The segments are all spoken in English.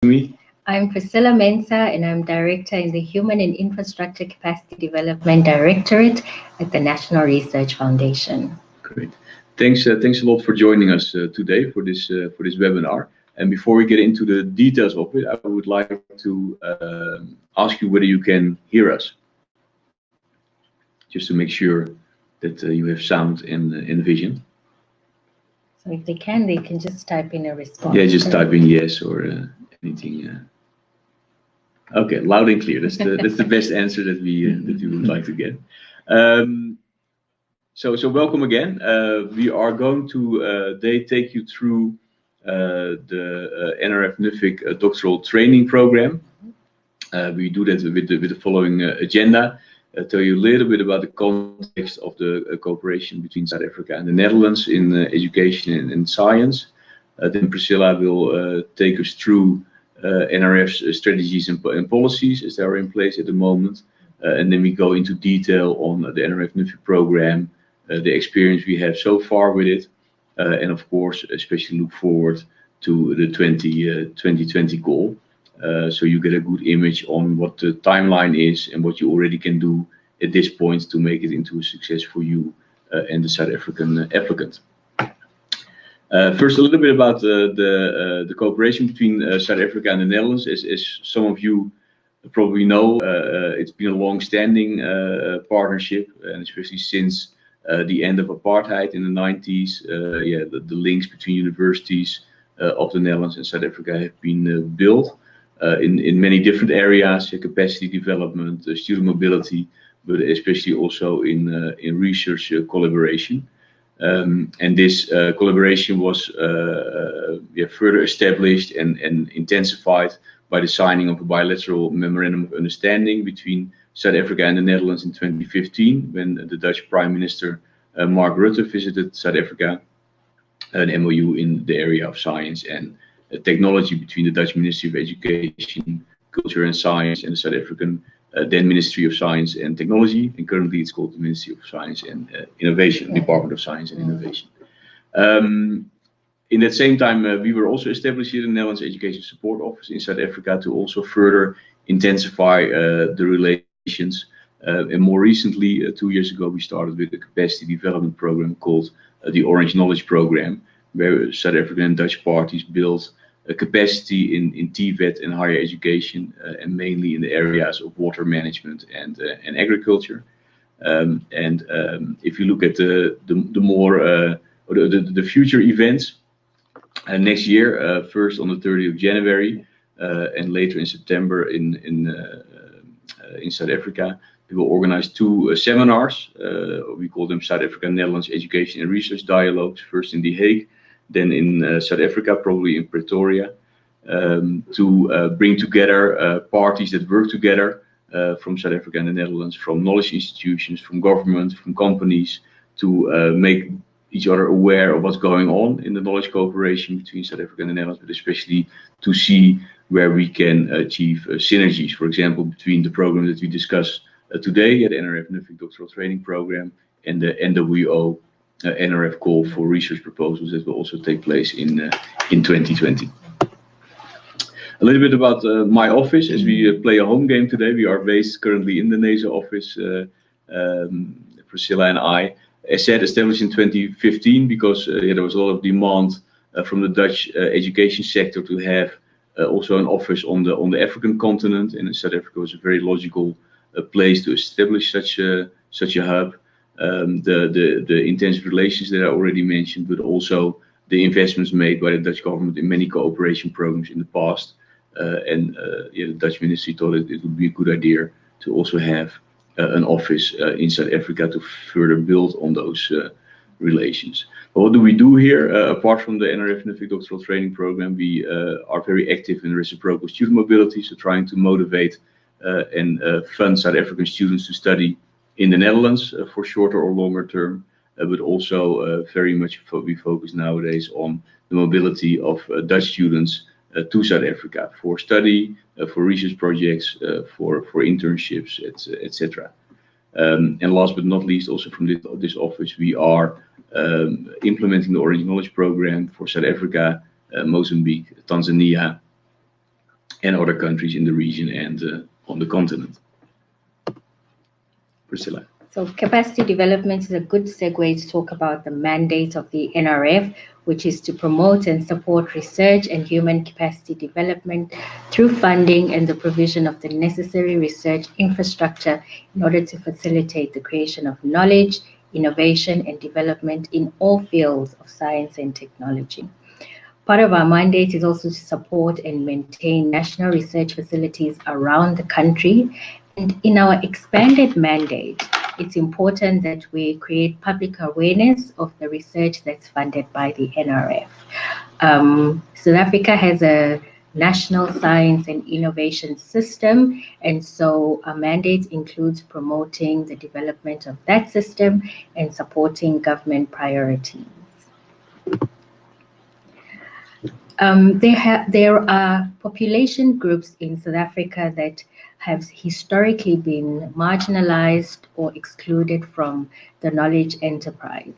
Me? I'm Priscilla Mensa, and I'm Director in the Human and Infrastructure Capacity Development Directorate at the National Research Foundation. Great. Thanks a lot for joining us today for this webinar. And before we get into the details of it, I would like to ask you whether you can hear us, just to make sure that you have sound and vision. So if they can just type in a response. Yeah, just type in yes or anything. Okay, loud and clear. That's the best answer that we would like to get. So welcome again. We are going to take you through the NRF-Nuffic doctoral training program. We do that with the following agenda. Tell you a little bit about the context of the cooperation between South Africa and the Netherlands in education and science. Then Priscilla will take us through NRF's strategies and policies as they are in place at the moment. And then we go into detail on the NRF-Nuffic program, the experience we have so far with it, and of course, especially look forward to the 2020 goal. So you get a good image on what the timeline is and what you already can do at this point to make it into a success for you and the South African applicant. First, a little bit about the cooperation between South Africa and the Netherlands. As some of you probably know, it's been a long-standing partnership, and especially since the end of apartheid in the 90s. The links between universities of the Netherlands and South Africa have been built in many different areas: capacity development, student mobility, but especially also in research collaboration. And this collaboration was further established and intensified by the signing of a bilateral memorandum of understanding between South Africa and the Netherlands in 2015, when the Dutch Prime Minister Mark Rutte visited South Africa. An MOU in the area of science and technology between the Dutch Ministry of Education, Culture and Science and the South African then Ministry of Science and Technology, and currently it's called the Ministry of Science and Innovation, Department of Science and Innovation. In that same time, we were also establishing the Netherlands Education Support Office in South Africa to also further intensify the relations. And more recently, 2 years ago, we started with a capacity development program called the Orange Knowledge Program, where South African and Dutch parties built a capacity in TVET and higher education, and mainly in the areas of water management and agriculture. If you look at the future events, next year, first on the 30th of January, and later in September in South Africa, we will organize two seminars. We call them South Africa Netherlands Education and Research Dialogues, first in The Hague, then in South Africa, probably in Pretoria, to bring together parties that work together from South Africa and the Netherlands, from knowledge institutions, from government, from companies, to make each other aware of what's going on in the knowledge cooperation between South Africa and the Netherlands, but especially to see where we can achieve synergies, for example, between the program that we discuss today at the NRF-Nuffic doctoral training program and the NWO NRF call for research proposals that will also take place in 2020. A little bit about my office, as we play a home game today. We are based currently in the NESA office, Priscilla and I. As said, established in 2015 because there was a lot of demand from the Dutch education sector to have also an office on the African continent, and South Africa was a very logical place to establish such a hub. The intense relations that I already mentioned, but also the investments made by the Dutch government in many cooperation programs in the past, the Dutch ministry thought it would be a good idea to also have an office in South Africa to further build on those relations. But what do we do here? Apart from the NRF-Nuffic doctoral training program, we are very active in reciprocal student mobility, so trying to motivate and fund South African students to study in the Netherlands for shorter or longer term, but also very much we focus nowadays on the mobility of Dutch students to South Africa for study, for research projects, for internships, etc. And last but not least, also from this office, we are implementing the Orange Knowledge Program for South Africa, Mozambique, Tanzania, and other countries in the region and on the continent. Priscilla. So capacity development is a good segue to talk about the mandate of the NRF, which is to promote and support research and human capacity development through funding and the provision of the necessary research infrastructure in order to facilitate the creation of knowledge, innovation, and development in all fields of science and technology. Part of our mandate is also to support and maintain national research facilities around the country. And in our expanded mandate, it's important that we create public awareness of the research that's funded by the NRF. South Africa has a national science and innovation system, and so our mandate includes promoting the development of that system and supporting government priorities. There are population groups in South Africa that have historically been marginalized or excluded from the knowledge enterprise.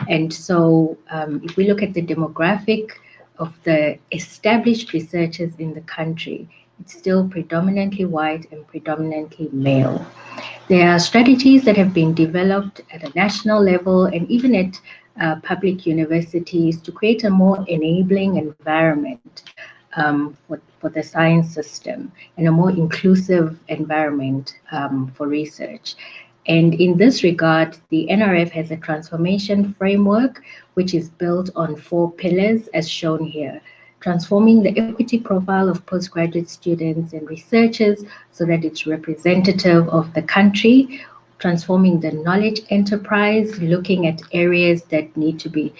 And so if we look at the demographic of the established researchers in the country, it's still predominantly white and predominantly male. There are strategies that have been developed at a national level and even at public universities to create a more enabling environment for the science system and a more inclusive environment for research. And in this regard, the NRF has a transformation framework which is built on 4 pillars as shown here. Transforming the equity profile of postgraduate students and researchers so that it's representative of the country, transforming the knowledge enterprise, looking at areas that need to be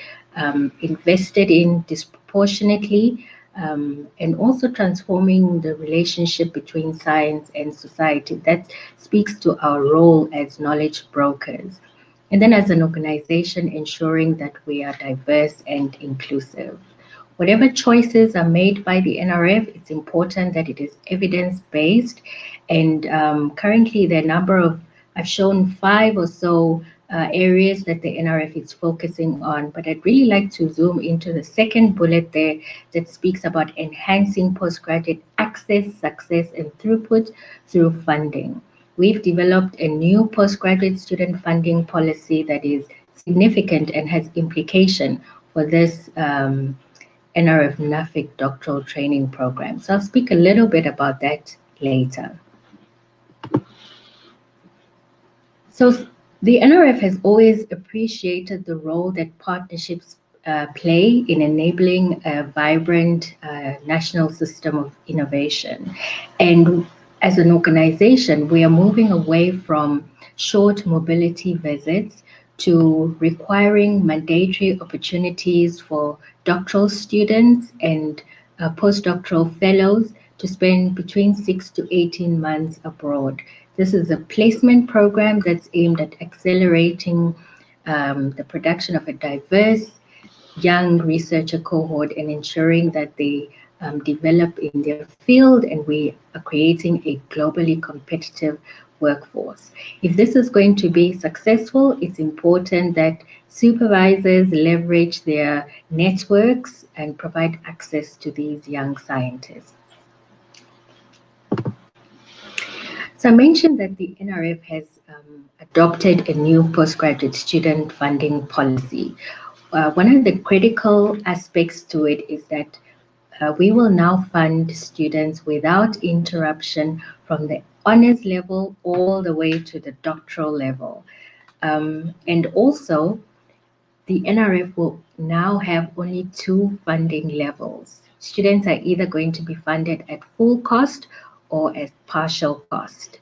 invested in disproportionately, and also transforming the relationship between science and society. That speaks to our role as knowledge brokers. And then as an organization, ensuring that we are diverse and inclusive. Whatever choices are made by the NRF, it's important that it is evidence-based. And currently, there are a number of, I've shown 5 or so areas that the NRF is focusing on, but I'd really like to zoom into the second bullet there that speaks about enhancing postgraduate access, success, and throughput through funding. We've developed a new postgraduate student funding policy that is significant and has implication for this NRF-Nuffic doctoral training program. So I'll speak a little bit about that later. So the NRF has always appreciated the role that partnerships play in enabling a vibrant national system of innovation. And as an organization, we are moving away from short mobility visits to requiring mandatory opportunities for doctoral students and postdoctoral fellows to spend between 6 to 18 months abroad. This is a placement program that's aimed at accelerating the production of a diverse young researcher cohort and ensuring that they develop in their field, and we are creating a globally competitive workforce. If this is going to be successful, it's important that supervisors leverage their networks and provide access to these young scientists. So I mentioned that the NRF has adopted a new postgraduate student funding policy. One of the critical aspects to it is that we will now fund students without interruption from the honors level all the way to the doctoral level. And also, the NRF will now have only 2 funding levels. Students are either going to be funded at full cost or at partial cost.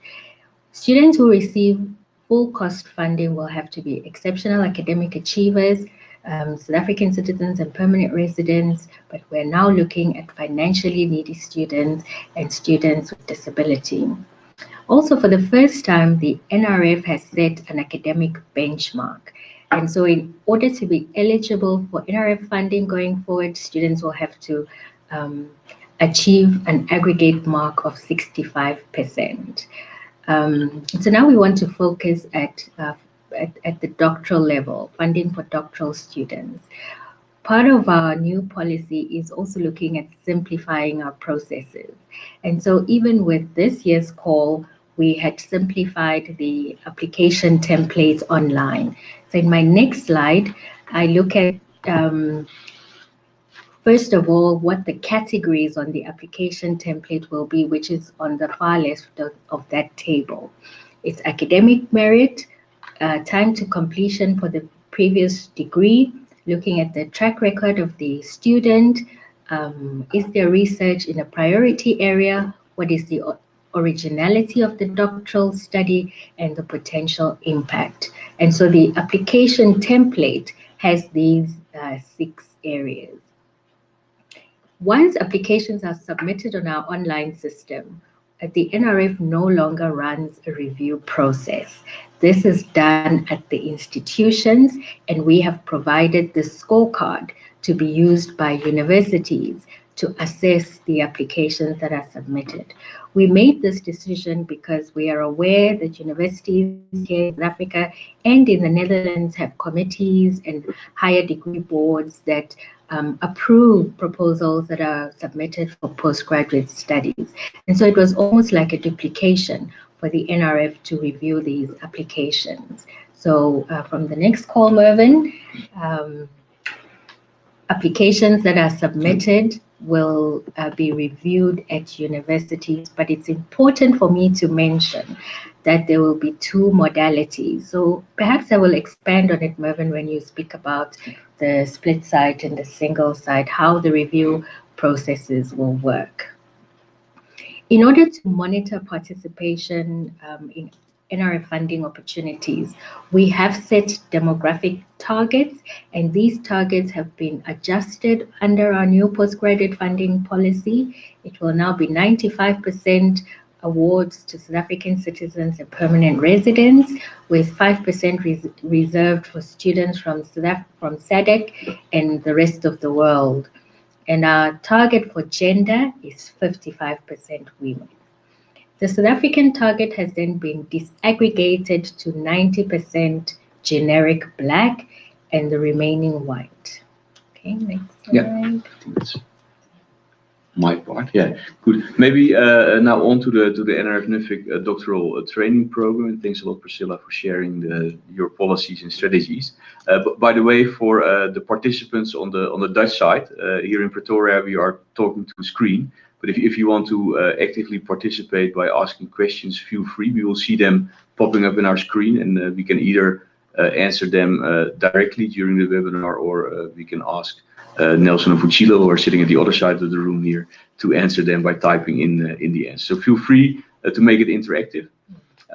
Students who receive full cost funding will have to be exceptional academic achievers, South African citizens and permanent residents, but we're now looking at financially needy students and students with disability. Also, for the first time, the NRF has set an academic benchmark. And so in order to be eligible for NRF funding going forward, students will have to achieve an aggregate mark of 65%. So now we want to focus at the doctoral level, funding for doctoral students. part of our new policy is also looking at simplifying our processes. And so even with this year's call, we had simplified the application templates online. So in my next slide, I look at first of all, what the categories on the application template will be, which is on the far left of that table. It's academic merit, time to completion for the previous degree, looking at the track record of the student, is there research in a priority area, what is the originality of the doctoral study, and the potential impact. And so the application template has these 6 areas. Once applications are submitted on our online system, the NRF no longer runs a review process. This is done at the institutions, and we have provided the scorecard to be used by universities to assess the applications that are submitted. We made this decision because we are aware that universities here in Africa and in the Netherlands have committees and higher degree boards that approve proposals that are submitted for postgraduate studies. And so it was almost like a duplication for the NRF to review these applications. So from the next call, Mervyn, applications that are submitted will be reviewed at universities, but it's important for me to mention that there will be 2 modalities. So perhaps I will expand on it, Mervyn, when you speak about the split site and the single site, how the review processes will work. In order to monitor participation in NRF funding opportunities, we have set demographic targets, and these targets have been adjusted under our new postgraduate funding policy. It will now be 95% awards to South African citizens and permanent residents, with 5% reserved for students from SADC and the rest of the world. And our target for gender is 55% women. The South African target has then been disaggregated to 90% generic Black and the remaining white. Okay, next slide. Yeah, I think that's my part. Yeah, good. Maybe now on to the NRF-Nuffic doctoral training program. And thanks a lot, Priscilla, for sharing your policies and strategies. But by the way, for the participants on the Dutch side, here in Pretoria, we are talking to the screen. But if you want to actively participate by asking questions, feel free. We will see them popping up in our screen, and we can either answer them directly during the webinar, or we can ask Nelson and Fuchilo, who are sitting at the other side of the room here, to answer them by typing in the answer. So feel free to make it interactive.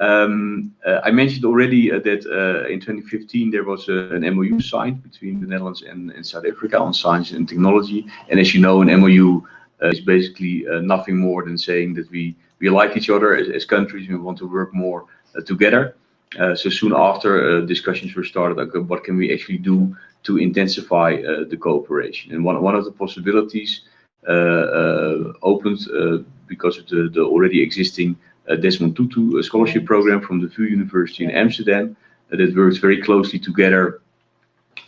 I mentioned already that in 2015 there was an MOU signed between the Netherlands and South Africa on science and technology. And as you know, an MOU is basically nothing more than saying that we like each other as countries and we want to work more together. So soon after, discussions were started, like, what can we actually do to intensify the cooperation? And one of the possibilities opened because of the already existing Desmond Tutu scholarship program from the VU University in Amsterdam that works very closely together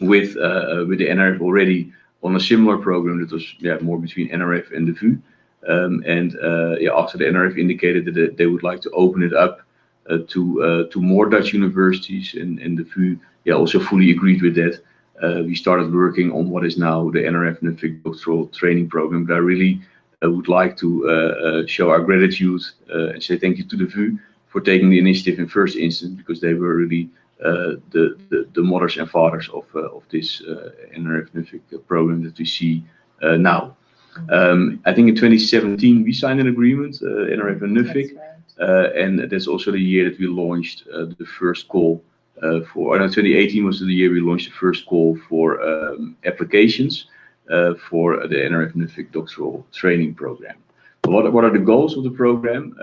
with the NRF already on a similar program that was more between NRF and the VU. After the NRF indicated that they would like to open it up to more Dutch universities, and the VU also fully agreed with that. We started working on what is now the NRF-Nuffic doctoral training program. But I really would like to show our gratitude and say thank you to the VU for taking the initiative in first instance, because they were really the mothers and fathers of this NRF-Nuffic program that we see now. I think in 2017 we signed an agreement, NRF and Nuffic, and that's also the year that we launched the first call for. 2018 was the year we launched the first call for applications for the NRF-Nuffic doctoral training program. What are the goals of the program?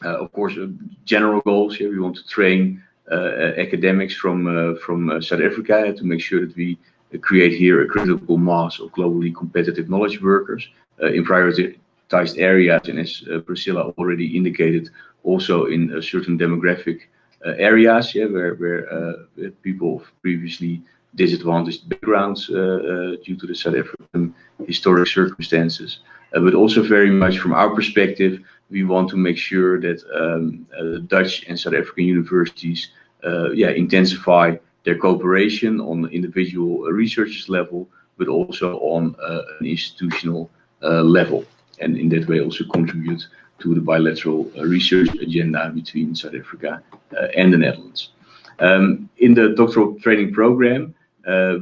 Of course, general goals here. We want to train academics from South Africa to make sure that we create here a critical mass of globally competitive knowledge workers in prioritized areas, and as Priscilla already indicated, also in certain demographic areas, where people previously disadvantaged backgrounds due to the South African historic circumstances. But also very much from our perspective, we want to make sure that Dutch and South African universities intensify their cooperation on the individual researchers level, but also on an institutional level, and in that way also contribute to the bilateral research agenda between South Africa and the Netherlands. In the doctoral training program,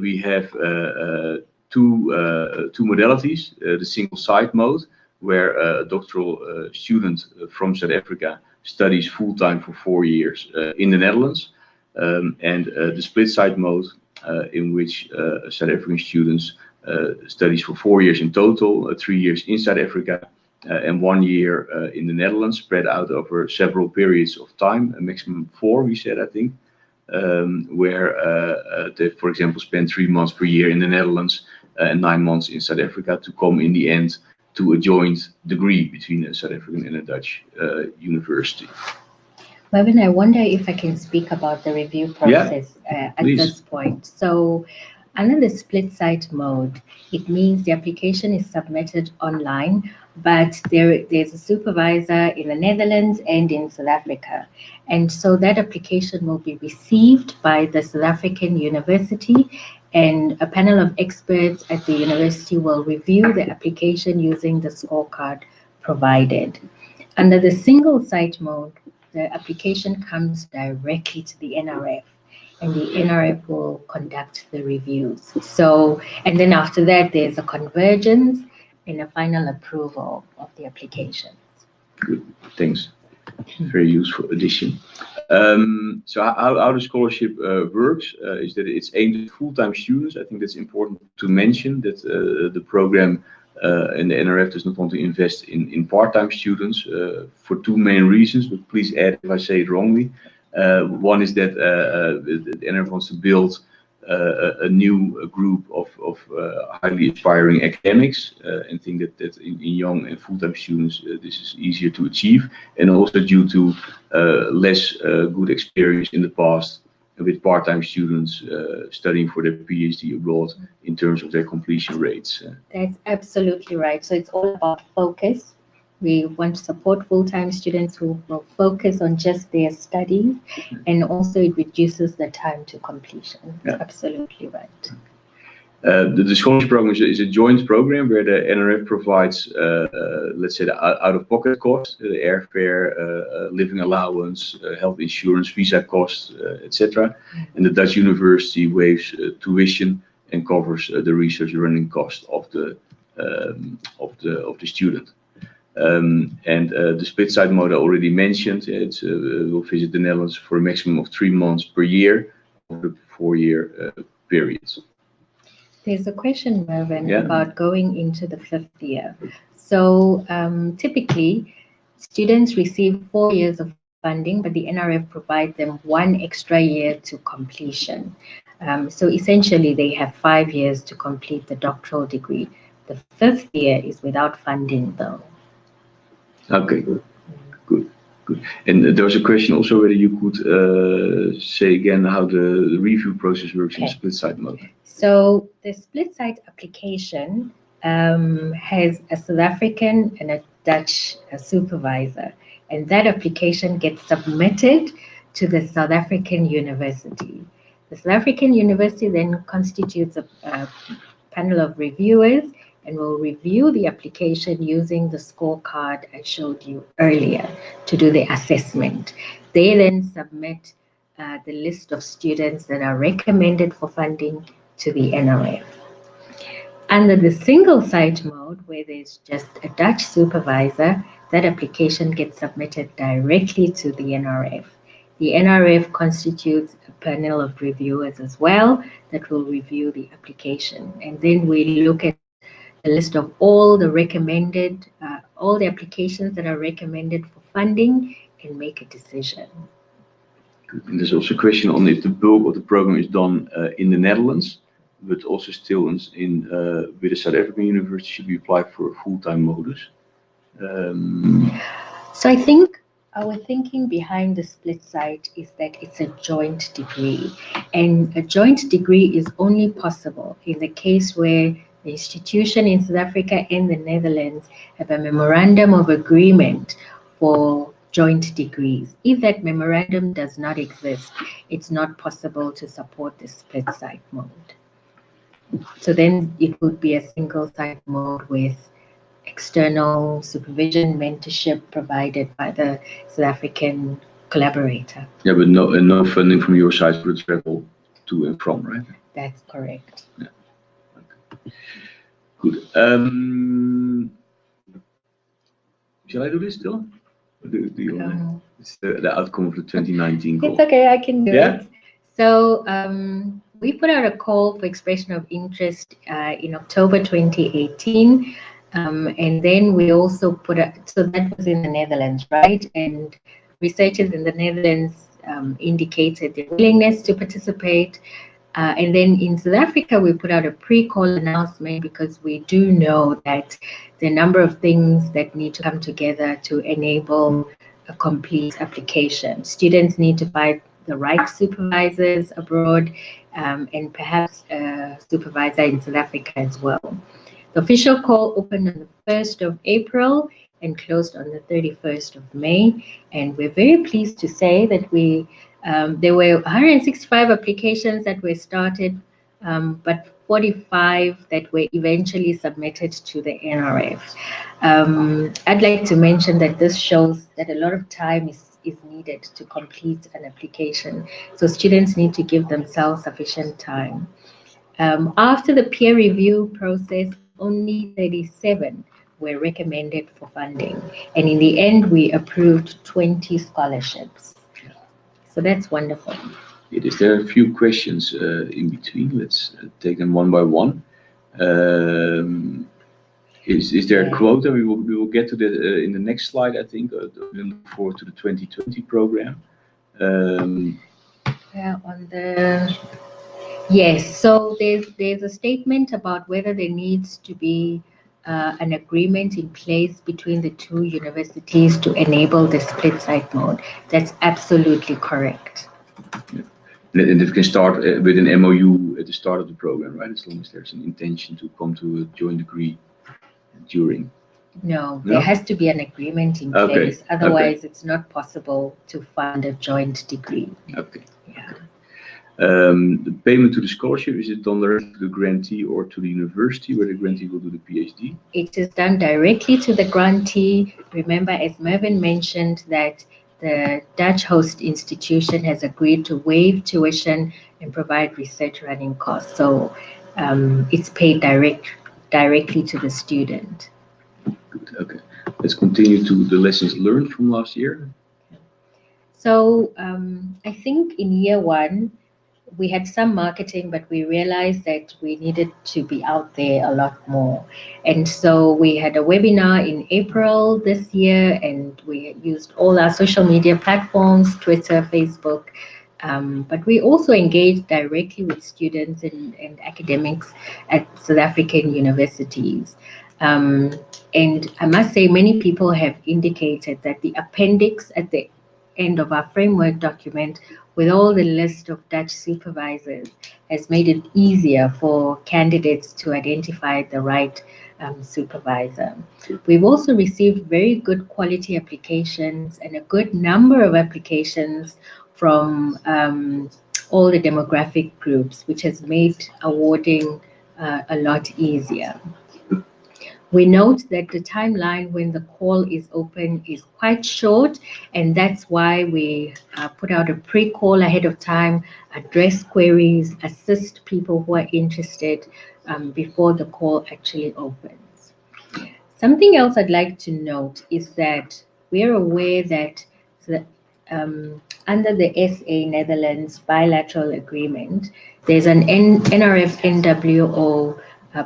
we have two modalities, the single site mode, where a doctoral student from South Africa studies full-time for 4 years in the Netherlands, and the split site mode, in which South African students studies for 4 years in total, 3 years in South Africa, and 1 year in the Netherlands, spread out over several periods of time, a maximum 4, we said, I think, where they, for example, spend 3 months per year in the Netherlands and 9 months in South Africa to come in the end to a joint degree between a South African and a Dutch university. Mervyn, I wonder if I can speak about the review process at this point. So, under the split site mode, it means the application is submitted online, but there's a supervisor in the Netherlands and in South Africa. And so that application will be received by the South African university, and a panel of experts at the university will review the application using the scorecard provided. Under the single site mode, the application comes directly to the NRF, and the NRF will conduct the reviews. So, and then after that, there's a convergence and a final approval of the applications. Good, thanks. Very useful addition. So how the scholarship works is that it's aimed at full-time students. I think that's important to mention, that the program and the NRF does not want to invest in part-time students for 2 main reasons, but please add if I say it wrongly. One is that the NRF wants to build a new group of highly aspiring academics, and think that in young and full-time students this is easier to achieve, and also due to less good experience in the past with part-time students studying for their PhD abroad in terms of their completion rates. That's absolutely right. So it's all about focus. We want to support full-time students who will focus on just their studies, and also it reduces the time to completion. That's absolutely right. The scholarship program is a joint program where the NRF provides, let's say, the out-of-pocket costs, the airfare, living allowance, health insurance, visa costs, etc. And the Dutch university waives tuition and covers the research running cost of the student. And the split site mode I already mentioned. We'll visit the Netherlands for a maximum of 3 months per year over the 4-year periods. There's a question, Mervyn, about going into the 5th year. So typically, students receive 4 years of funding, but the NRF provides them 1 extra year to completion. So essentially, they have 5 years to complete the doctoral degree. The 5th year is without funding, though. Okay, good. And there was a question also whether you could say again how the review process works in split site mode. So the split site application has a South African and a Dutch supervisor, and that application gets submitted to the South African university. The South African university then constitutes a panel of reviewers and will review the application using the scorecard I showed you earlier to do the assessment. They then submit the list of students that are recommended for funding to the NRF. Under the single site mode, where there's just a Dutch supervisor, that application gets submitted directly to the NRF. The NRF constitutes a panel of reviewers as well that will review the application. And then we look at a list of all the recommended, all the applications that are recommended for funding and make a decision. And there's also a question on if the bulk of the program is done in the Netherlands, but also still with a South African university, should we apply for a full-time modus? So I think Our thinking behind the split site is that it's a joint degree, and a joint degree is only possible in the case where the institution in South Africa and the Netherlands have a memorandum of agreement for joint degrees. If that memorandum does not exist, it's not possible to support the split site mode. So then it would be a single site mode with external supervision, mentorship provided by the South African collaborator. Yeah, but no funding from your side for the travel to and from, right? That's correct. Yeah. Okay. Good. Shall I do this still? It's the outcome of the 2019 call. It's okay, I can do Yeah? it. So we put out a call for expression of interest in October 2018. And then we also put out, so that was in the Netherlands, right? And researchers in the Netherlands indicated their willingness to participate. And then in South Africa, we put out a pre-call announcement because we do know that the number of things that need to come together to enable a complete application. Students need to find the right supervisors abroad and perhaps a supervisor in South Africa as well. The official call opened on the 1st of April and closed on the 31st of May. And we're very pleased to say that there were 165 applications that were started, but 45 that were eventually submitted to the NRF. I'd like to mention that this shows that a lot of time is needed to complete an application. So students need to give themselves sufficient time. After the peer review process, only 37 were recommended for funding. And in the end, we approved 20 scholarships. So that's wonderful. There are a few questions in between. Let's take them one by one. Is there a quota? We will get to that in the next slide, I think. We look forward to the 2020 program. Yes, so there's a statement about whether there needs to be an agreement in place between the two universities to enable the split site mode. That's absolutely correct. Yeah. And it can start with an MOU at the start of the program, right? As long as there's an intention to come to a joint degree during. No, there has to be an agreement in place. Otherwise, it's not possible to fund a joint degree. Okay. Yeah. The payment to the scholarship, is it done directly to the grantee or to the university where the grantee will do the PhD? It is done directly to the grantee. Remember, as Mervyn mentioned, that the Dutch host institution has agreed to waive tuition and provide research running costs. So it's paid directly to the student. Good. Okay. Let's continue to the lessons learned from last year. So I think in year one, we had some marketing, but we realized that we needed to be out there a lot more. And so we had a webinar in April this year, and we used all our social media platforms, Twitter, Facebook. But we also engaged directly with students and academics at South African universities. And I must say, many people have indicated that the appendix at the end of our framework document with all the list of Dutch supervisors has made it easier for candidates to identify the right supervisor. We've also received very good quality applications and a good number of applications from all the demographic groups, which has made awarding a lot easier. We note that the timeline when the call is open is quite short, and that's why we put out a pre-call ahead of time, address queries, assist people who are interested before the call actually opens. Something else I'd like to note is that we're aware that under the SA Netherlands bilateral agreement, there's an NRF-NWO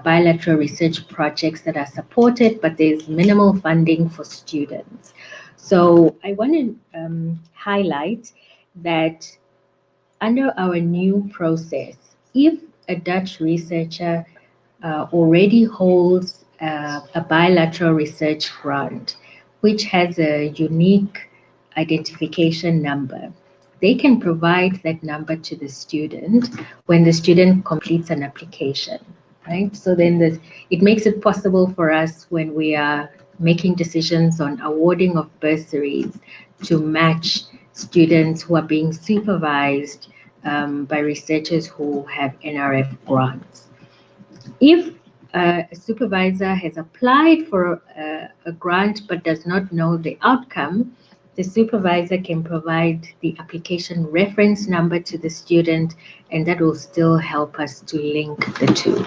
bilateral research projects that are supported, but there's minimal funding for students. So I want to highlight that under our new process, if a Dutch researcher already holds a bilateral research grant, which has a unique identification number. They can provide that number to the student when the student completes an application, right? So then it makes it possible for us when we are making decisions on awarding of bursaries to match students who are being supervised by researchers who have NRF grants. If a supervisor has applied for a grant but does not know the outcome, the supervisor can provide the application reference number to the student, and that will still help us to link the two.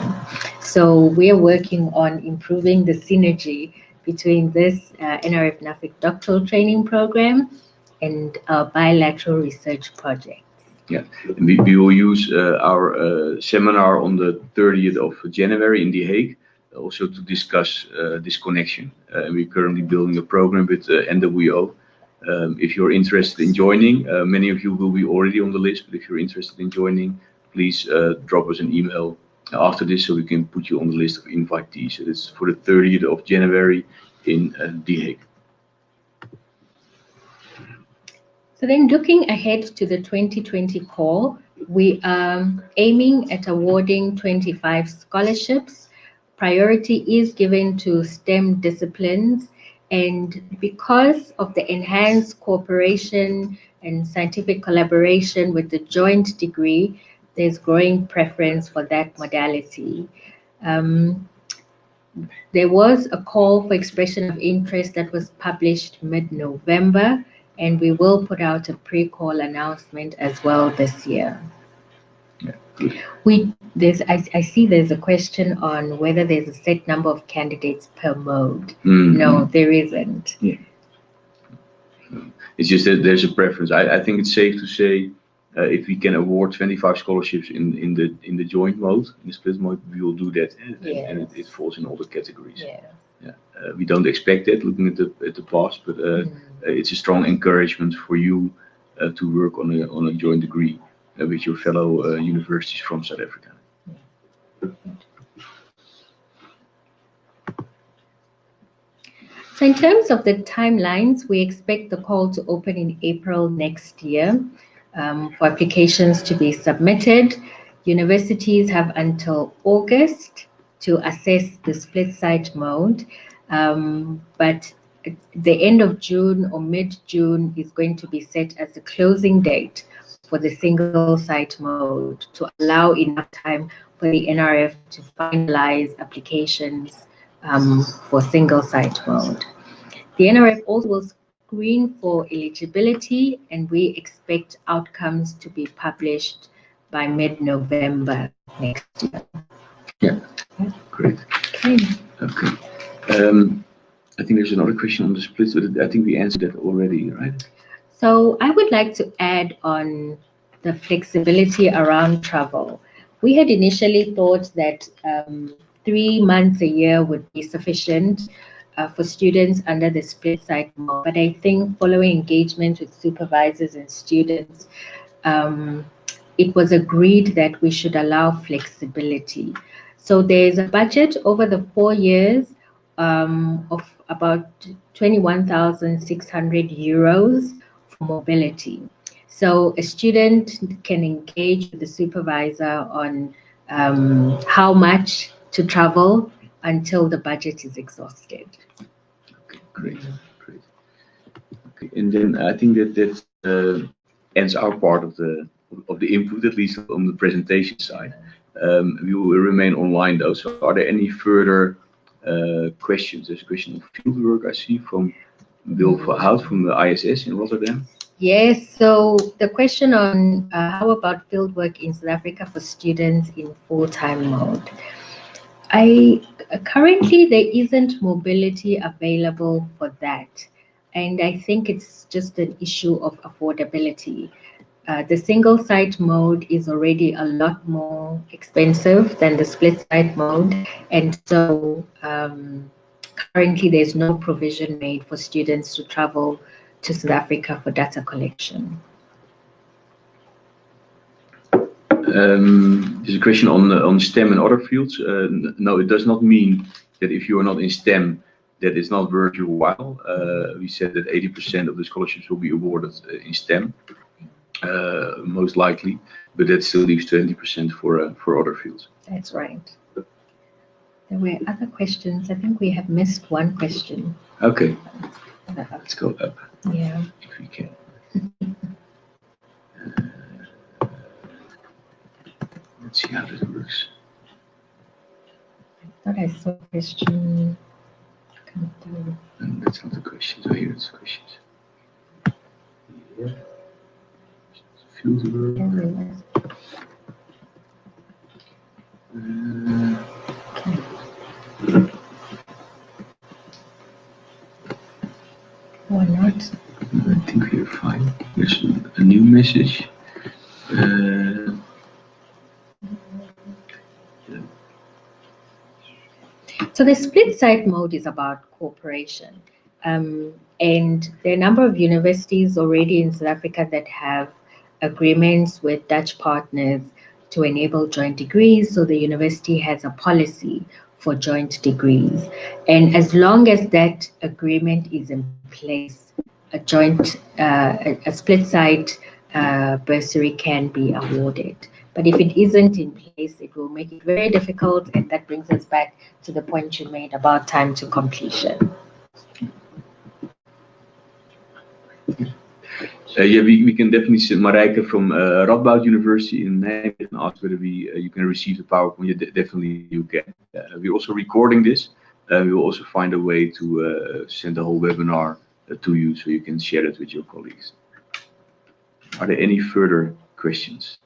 So we are working on improving the synergy between this NRF-Nuffic doctoral training program and our bilateral research project. Yeah, we will use our seminar on the 30th of January in The Hague also to discuss this connection. We're currently building a program with NWO. If you're interested in joining, many of you will be already on the list, but if you're interested in joining, please drop us an email after this so we can put you on the list of invitees. It's for the 30th of January in The Hague. So then looking ahead to the 2020 call, we are aiming at awarding 25 scholarships. Priority is given to STEM disciplines, and because of the enhanced cooperation and scientific collaboration with the joint degree, there's growing preference for that modality. There was a call for expression of interest that was published mid-November, and we will put out a pre-call announcement as well this year. I see there's a question on whether there's a set number of candidates per mode. No, there isn't. Yeah. It's just that there's a preference. I think it's safe to say if we can award 25 scholarships in the joint mode, in the split mode, we will do that, and it falls in all the categories. Yeah. We don't expect that looking at the past, but it's a strong encouragement for you to work on a joint degree with your fellow universities from South Africa. So in terms of the timelines, we expect the call to open in April next year for applications to be submitted. Universities have until August to assess the split site mode, but the end of June or mid-June is going to be set as the closing date for the single site mode to allow enough time for the NRF to finalize applications for single site mode. The NRF also will screen for eligibility, and we expect outcomes to be published by mid-November next year. Yeah, great. Okay. I think there's another question on the split, but I think we answered that already, right? So I would like to add on the flexibility around travel. We had initially thought that 3 months a year would be sufficient for students under the split site mode, but I think following engagement with supervisors and students, it was agreed that we should allow flexibility. So there's a budget over the 4 years of about 21,600 euros for mobility. So a student can engage with the supervisor on how much to travel until the budget is exhausted. Okay, great. Okay, and then I think that ends our part of the input, at least on the presentation side. We will remain online though. So, are there any further questions? There's a question of fieldwork I see from Bill Verhout from the ISS in Rotterdam. Yes, so the question on how about fieldwork in South Africa for students in full-time mode? Currently there isn't mobility available for that, and I think it's just an issue of affordability. The single site mode is already a lot more expensive than the split site mode, and so currently there's no provision made for students to travel to South Africa for data collection. There's a question on STEM and other fields. No, it does not mean that if you are not in STEM that is not worth your while. We said that 80% of the scholarships will be awarded in STEM, most likely, but that still leaves 20% for other fields. That's right. There were other questions. I think we have missed one question. Okay, let's go up. Yeah. If we can. Let's see how this works. I thought I saw a question come through. And that's not the questions. Oh, here it's the questions. Yeah. Filter. Or not? I think we're fine. There's a new message. So the split site mode is about cooperation. And there are a number of universities already in South Africa that have agreements with Dutch partners to enable joint degrees. So the university has a policy for joint degrees. And as long as that agreement is in place, a joint, a split site bursary can be awarded. But if it isn't in place, it will make it very difficult, and that brings us back to the point you made about time to completion. Yeah, we can definitely send Marijke from Radboud University in Nijmegen and ask whether you can receive the PowerPoint. Yeah, definitely you can. We're also recording this. We will also find a way to send the whole webinar to you so you can share it with your colleagues. Are there any further questions?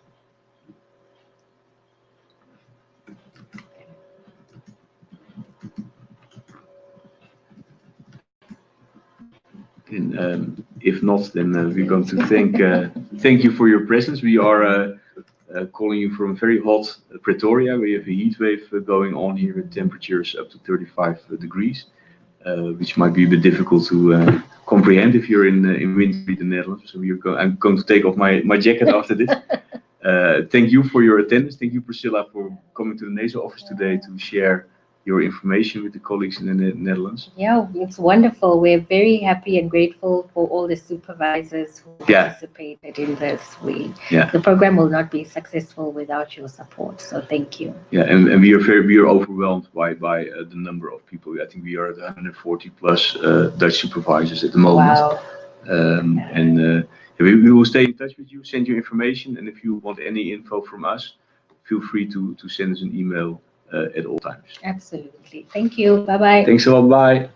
And if not, then we're going to thank you for your presence. We are calling you from very hot Pretoria. We have a heat wave going on here at temperatures up to 35 degrees, which might be a bit difficult to comprehend if you're in winter in the Netherlands. So I'm going to take off my jacket after this. Thank you for your attendance. Thank you, Priscilla, for coming to the NASO office today to share your information with the colleagues in the Netherlands. Yeah, it's wonderful. We're very happy and grateful for all the supervisors who participated in this. The program will not be successful without your support. So thank you. Yeah, and we are overwhelmed by the number of people. I think we are at 140 plus Dutch supervisors at the moment. Wow. And we will stay in touch with you, send you information, and if you want any info from us, feel free to send us an email at all times. Absolutely. Thank you. Bye-bye. Thanks a lot. Bye.